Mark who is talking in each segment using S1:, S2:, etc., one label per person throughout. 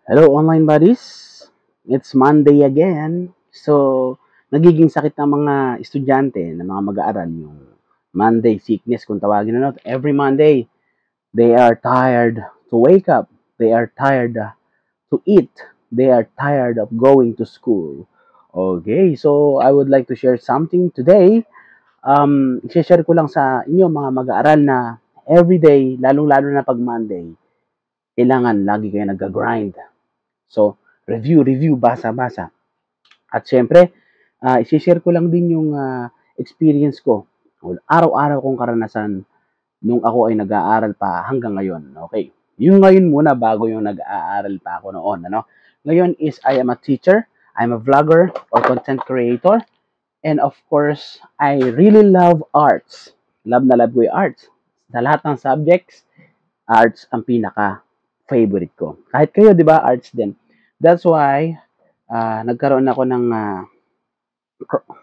S1: Hello, online buddies. It's Monday again. So, nagiging sakit ng mga estudyante, ng mga mag-aaral, yung Monday sickness, kung tawagin na natin. Every Monday, they are tired to wake up. They are tired to eat. They are tired of going to school. Okay, so I would like to share something today. I-share ko lang sa inyo mga mag-aaral na everyday, lalong-lalo na pag Monday, kailangan lagi kayo nag-grind. So, review, basa-basa. At syempre, i-share ko lang din yung experience ko. Araw-araw kong karanasan nung ako ay nag-aaral pa hanggang ngayon. Okay. Yung ngayon muna bago yung nag-aaral pa ako noon. Ano? Ngayon is I am a teacher, I'm a vlogger or content creator, and of course, I really love arts. Love na love ko yung arts. Sa lahat ng subjects, arts ang pinaka-favorite ko. Kahit kayo, di ba, arts din. That's why, nagkaroon ako ng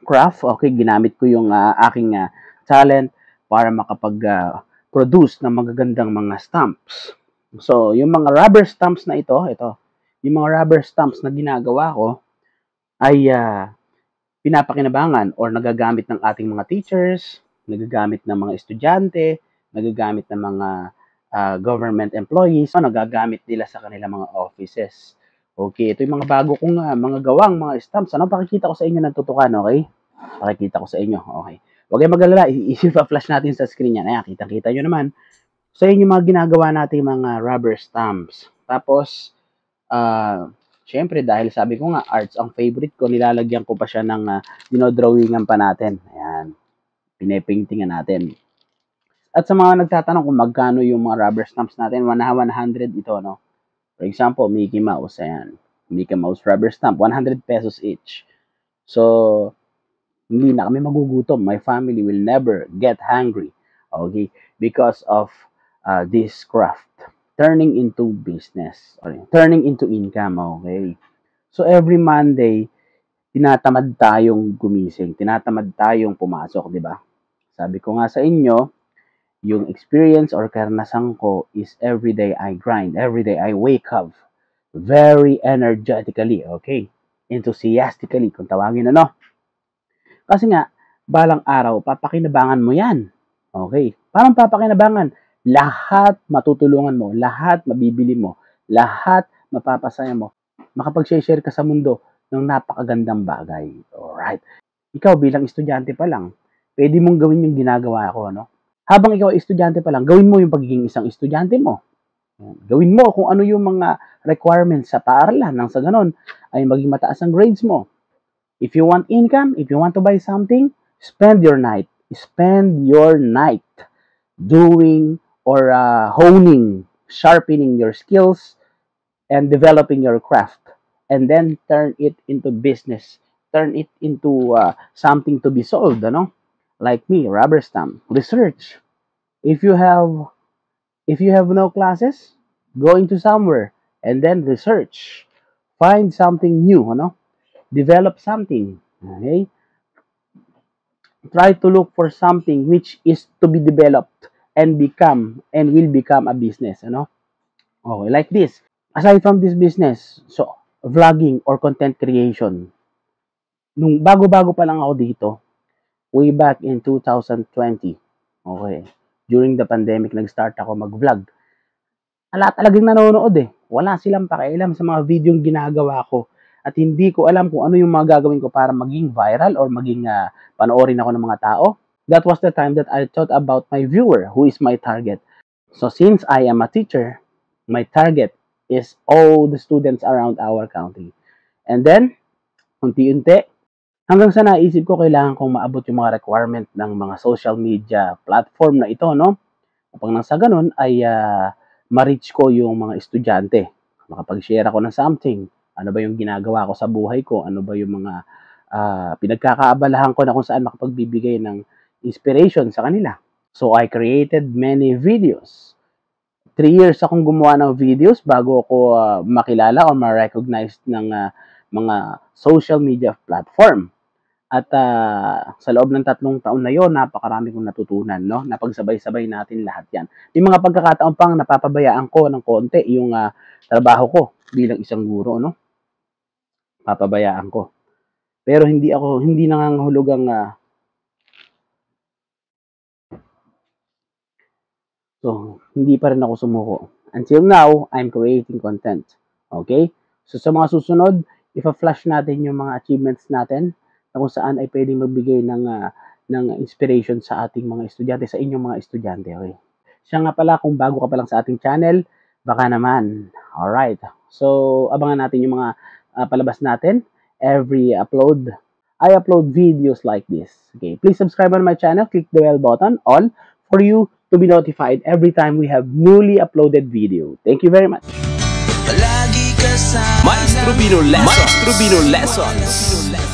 S1: craft. Okay, ginamit ko yung aking talent para makapag-produce ng magagandang mga stamps. So, yung mga rubber stamps na ito, yung mga rubber stamps na ginagawa ko ay pinapakinabangan or nagagamit ng ating mga teachers, nagagamit ng mga estudyante, nagagamit ng mga government employees, nagagamit nila sa kanilang mga offices. Okay, ito yung mga bago kong mga gawang, mga stamps. Ano, pakikita ko sa inyo ng tutukan, okay? Pakikita ko sa inyo, okay. Huwag kayong mag-alala, i-flash natin sa screen yan. Ayan, kita-kita nyo naman. So, yun yung mga ginagawa natin mga rubber stamps. Tapos, syempre, dahil sabi ko nga, arts ang favorite ko, nilalagyan ko pa siya ng dinodrawingan pa natin. Ayan, pinapaintingan natin. At sa mga nagtatanong kung magkano yung mga rubber stamps natin, 100 ito, no? For example, Mickey Mouse, ayan. Mickey Mouse rubber stamp, 100 pesos each. So, hindi na kami magugutom. My family will never get hungry. Okay? Because of this craft. Turning into business. Okay? Turning into income. Okay? So, every Monday, tinatamad tayong gumising. Tinatamad tayong pumasok, di ba? Sabi ko nga sa inyo, yung experience or karanasan ko is everyday I grind. Everyday I wake up very energetically. Okay? Enthusiastically, kung tawagin ano. Kasi nga, balang araw, papakinabangan mo yan. Okay? Parang papakinabangan. Lahat matutulungan mo. Lahat mabibili mo. Lahat mapapasaya mo. Makapag-share ka sa mundo ng napakagandang bagay. Alright. Ikaw bilang estudyante pa lang, pwede mong gawin yung ginagawa ko, no? Habang ikaw ay estudyante pa lang, gawin mo yung pagiging isang estudyante mo. Gawin mo kung ano yung mga requirements sa paaralan nang sa ganon ay maging mataas ang grades mo. If you want income, if you want to buy something, spend your night. Spend your night doing or honing, sharpening your skills, and developing your craft. And then turn it into business. Turn it into something to be sold, ano? Like me, rubber stamp. Research. If you have no classes, go into somewhere and then research. Find something new, ano? Develop something. Okay? Try to look for something which is to be developed and will become a business, ano? Okay, like this. Aside from this business, so vlogging or content creation. Nung bago-bago pa lang ako dito, way back in 2020. Okay. During the pandemic, nag-start ako mag-vlog. Wala talagang nanonood eh. Wala silang pakialam sa mga videong ginagawa ko. At hindi ko alam kung ano yung mga gagawin ko para maging viral or maging panoorin ako ng mga tao. That was the time that I thought about my viewer, who is my target. So since I am a teacher, my target is all the students around our county. And then, unti-unti, hanggang sa naisip ko kailangan kong maabot yung mga requirement ng mga social media platform na ito, no? Upang nang sa ganun ay ma-reach ko yung mga estudyante. Makapag-share ako ng something. Ano ba yung ginagawa ko sa buhay ko? Ano ba yung mga pinagkakaabalahan ko na kung saan makapagbibigay ng inspiration sa kanila. So, I created many videos. 3 years akong gumawa ng videos bago ako makilala or ma-recognize ng mga social media platform. At sa loob ng 3 taon na yon, napakarami kong natutunan, no? Napagsabay-sabay natin lahat yan. May mga pagkakataon pang napapabayaan ko ng konti yung trabaho ko. bilang isang guro, no? Papabayaan ko. Pero hindi nangangahulugang so, hindi pa rin ako sumuko. Until now, I'm creating content. Okay? So, sa mga susunod, ipa-flash natin yung mga achievements natin na kung saan ay pwedeng magbigay ng inspiration sa ating mga estudyante, sa inyong mga estudyante. Okay? Siya nga pala, kung bago ka pa lang sa ating channel, baka naman. Alright. So, abangan natin yung mga palabas natin. Every upload, I upload videos like this. Okay, please subscribe on my channel. Click the bell button, all, for you to be notified every time we have newly uploaded video. Thank you very much.
S2: Maestro Bino Lessons.